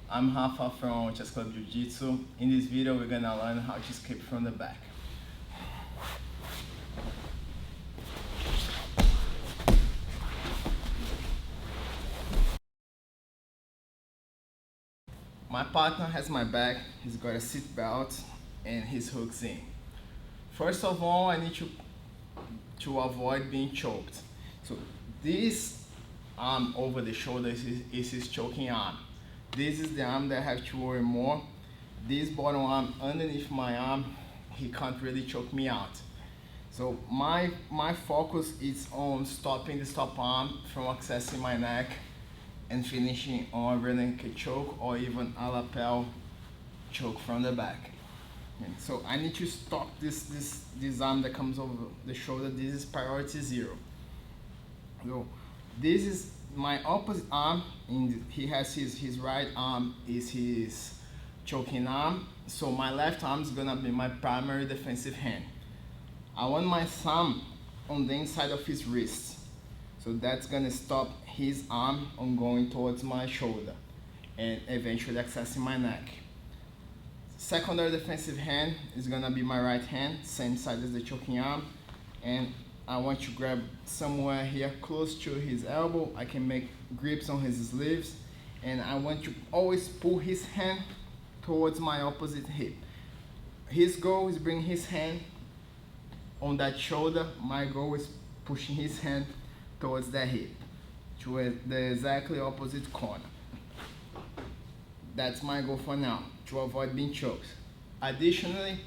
I'm Rafa from BJJ Jiu-Jitsu. In this video, we're gonna learn how to escape from the back. My partner has my back, he's got a seat belt and his hooks in. First of all, I need to avoid being choked. So this arm over the shoulder is his choking arm. This is the arm that I have to worry more. This bottom arm underneath my arm, he can't really choke me out. So my focus is on stopping the stop arm from accessing my neck and finishing on a rear naked choke or even a lapel choke from the back. And so I need to stop this arm that comes over the shoulder. This is priority 0. So this is my opposite arm, and he has his right arm is his choking arm. So my left arm is gonna be my primary defensive hand. I want my thumb on the inside of his wrist. So that's gonna stop his arm on going towards my shoulder and eventually accessing my neck. Secondary defensive hand is gonna be my right hand, same side as the choking arm, and I want to grab somewhere here close to his elbow. I can make grips on his sleeves, and I want to always pull his hand towards my opposite hip. His goal is bring his hand on that shoulder. My goal is pushing his hand towards that hip, to the exactly opposite corner. That's my goal for now, to avoid being choked. Additionally,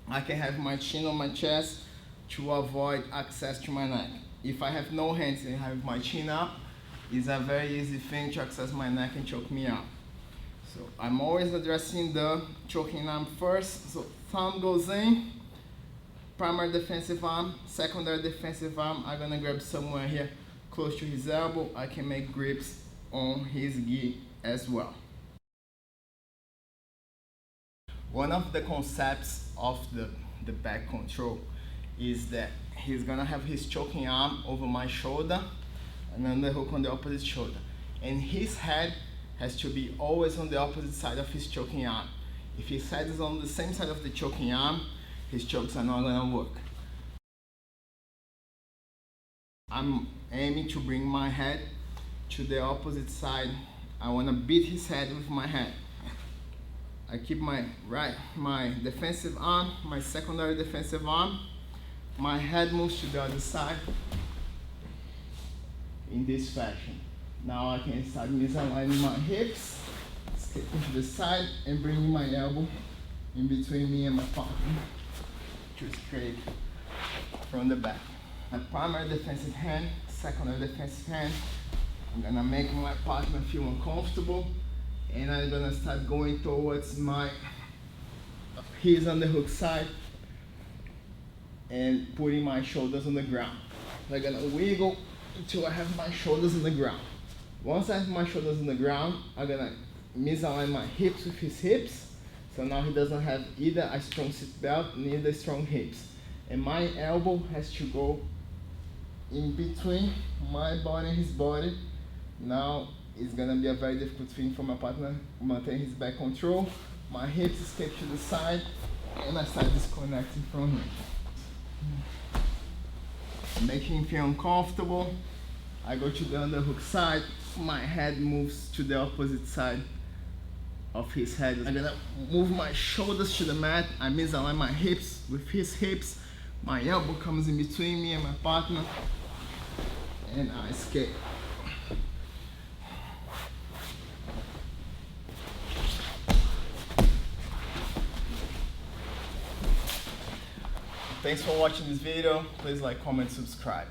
I can have my chin on my chest to avoid access to my neck. If I have no hands and have my chin up, it's a very easy thing to access my neck and choke me out. So I'm always addressing the choking arm first. So thumb goes in, primary defensive arm, secondary defensive arm. I'm gonna grab somewhere here close to his elbow. I can make grips on his gi as well. One of the concepts of the back control is that he's gonna have his choking arm over my shoulder and then the hook on the opposite shoulder. And his head has to be always on the opposite side of his choking arm. If his head is on the same side of the choking arm, his chokes are not gonna work. I'm aiming to bring my head to the opposite side. I wanna beat his head with my head. I keep my defensive arm, my secondary defensive arm. My head moves to the other side in this fashion. Now I can start misaligning my hips, skipping to the side and bringing my elbow in between me and my partner to scrape from the back. My primary defensive hand, secondary defensive hand. I'm gonna make my partner feel uncomfortable, and I'm gonna start going towards his underhook side and putting my shoulders on the ground. I'm gonna wiggle until I have my shoulders on the ground. Once I have my shoulders on the ground, I'm gonna misalign my hips with his hips. So now he doesn't have either a strong seat belt, neither strong hips. And my elbow has to go in between my body and his body. Now it's gonna be a very difficult thing for my partner to maintain his back control. My hips escape to the side and I start disconnecting from him. Making him feel uncomfortable. I go to the underhook side. My head moves to the opposite side of his head. I'm gonna move my shoulders to the mat. I misalign my hips with his hips. My elbow comes in between me and my partner, and I escape. Thanks for watching this video. Please like, comment, subscribe.